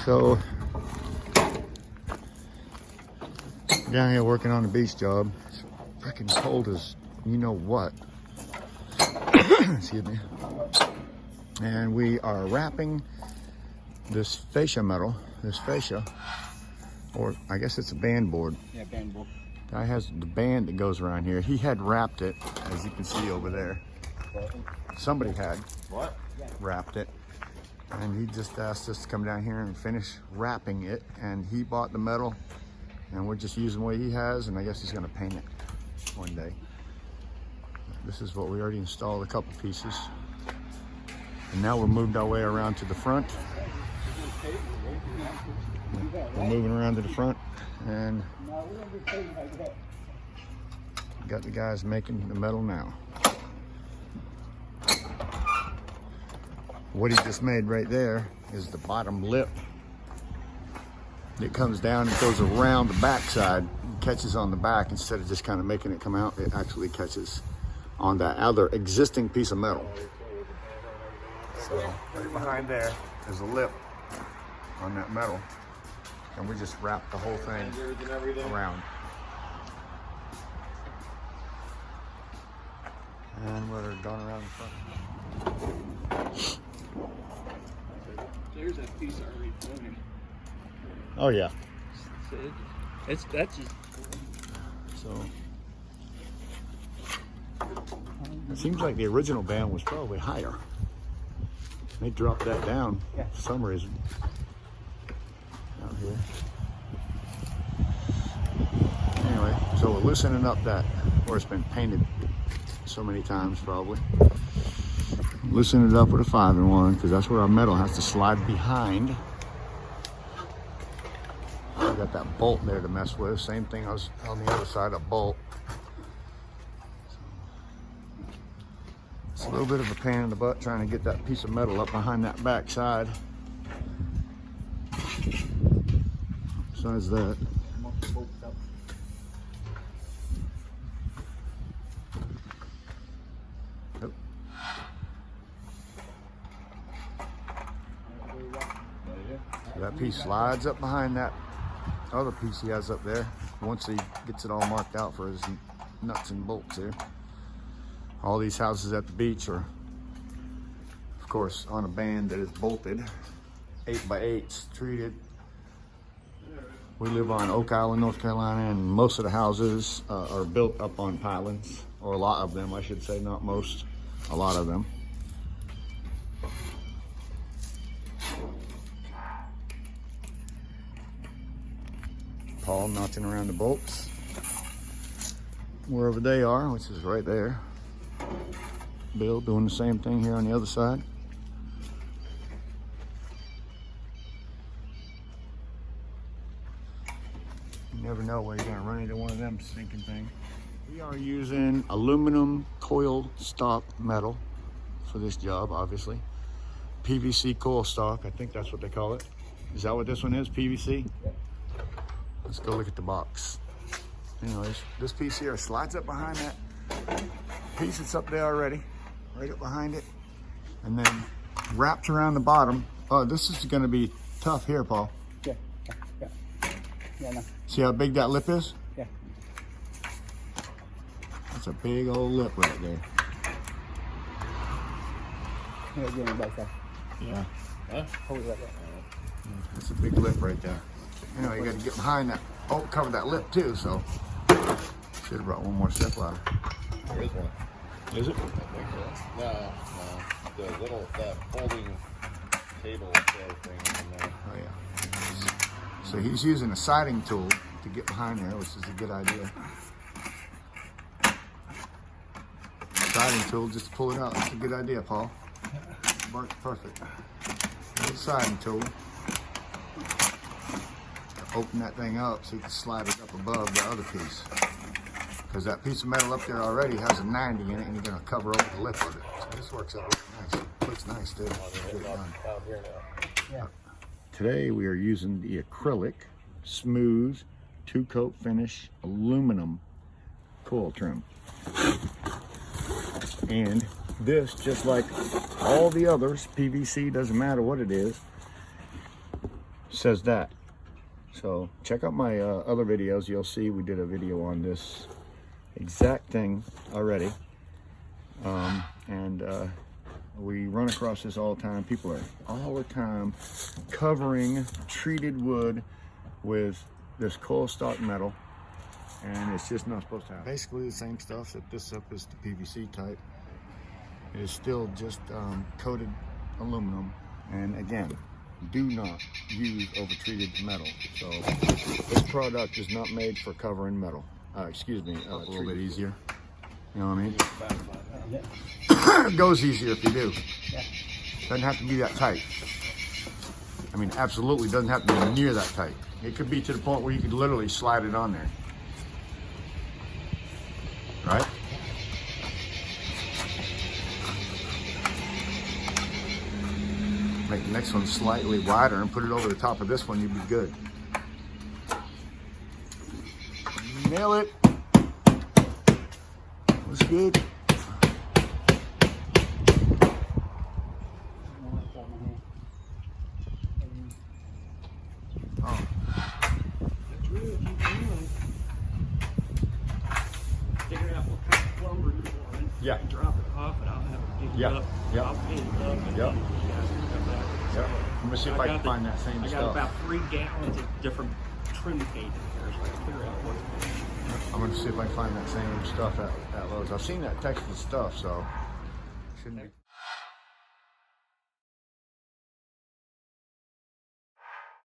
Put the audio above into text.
So down here working on the beach job. It's freaking cold as you know what. Excuse me. And we are wrapping this fascia metal, this fascia, or I guess it's a band board. Yeah, band board. Guy has the band that goes around here. He had wrapped it, as you can see over there. Somebody had wrapped it, and he just asked us to come down here and finish wrapping it. And he bought the metal, and we're just using what he has, and I guess he's gonna paint it one day. This is what we already installed, a couple pieces. And now we're moved our way around to the front. We're moving around to the front, and got the guys making the metal now. What he just made right there is the bottom lip. It comes down and goes around the back side, catches on the back. Instead of just kind of making it come out, it actually catches on that other existing piece of metal. So right behind there is a lip on that metal, and we just wrap the whole thing around. And we're going around the front. There's that piece already floating. Oh yeah. That's just. So it seems like the original band was probably higher. They dropped that down for some reason out here. Anyway, so we're loosening up that, or it's been painted so many times probably. Loosen it up with a 5-in-1 because that's where our metal has to slide behind. We got that bolt there to mess with. Same thing on the other side, a bolt. It's a little bit of a pain in the butt trying to get that piece of metal up behind that back side. Besides that, yep. That piece slides up behind that other piece he has up there once he gets it all marked out for his nuts and bolts here. All these houses at the beach are, of course, on a band that is bolted, 8x8s, treated. We live on Oak Island, North Carolina, and most of the houses are built up on pylons, or a lot of them, I should say, not most, a lot of them. Paul notching around the bolts wherever they are, which is right there. Bill doing the same thing here on the other side. You never know where you're going to run into one of them sinking things. We are using aluminum coil stock metal for this job, obviously. PVC coil stock, I think that's what they call it. Is that what this one is, PVC? Let's go look at the box. Anyways, this piece here slides up behind that piece that's up there already, right up behind it, and then wrapped around the bottom. Oh, this is going to be tough here, Paul. Yeah, no. See how big that lip is? Yeah. That's a big old lip right there. Yeah. Huh? Hold it up. That's a big lip right there. You know, you got to get behind that. Oh, cover that lip too, so. Should have brought one more step ladder. There is one. Is it? I think so. No. The little, that folding table chair thing in there. Oh yeah. So he's using a siding tool to get behind there, which is a good idea. Siding tool, just to pull it out. That's a good idea, Paul. Works perfect. Little siding tool. Open that thing up so you can slide it up above the other piece. Because that piece of metal up there already has a 90 in it, and you're going to cover over the lip of it. So this works out really nice. Looks nice too. Get it done. Yeah. Today we are using the acrylic, smooth, 2-coat finish, aluminum coil trim. And this, just like all the others, PVC, doesn't matter what it is, says that. So check out my other videos. You'll see we did a video on this exact thing already. We run across this all the time. People are all the time covering treated wood with this coil stock metal, and it's just not supposed to happen. Basically the same stuff that this up is the PVC type. It is still just coated aluminum, and again, do not use over-treated metal. So this product is not made for covering metal. Excuse me, a little bit easier. You know what I mean? It goes easier if you do. Yeah. Doesn't have to be that tight. I mean, absolutely doesn't have to be near that tight. It could be to the point where you could literally slide it on there. Right? Make the next one slightly wider and put it over the top of this one, you'd be good. Nail it. Looks good. Oh. Figure out what kind of plumber you want. Yeah. Drop it off, and I'll have it picked Yeah. up. Yeah. I'll paint it up. And Yeah. you guys can come back. Yep. Let me see if I can find that same I got stuff. about 3 gallons of different trim paint in here, so I can figure out what. I'm gonna see if I can find that same stuff at Lowe's. I've seen that Texas stuff, so shouldn't be.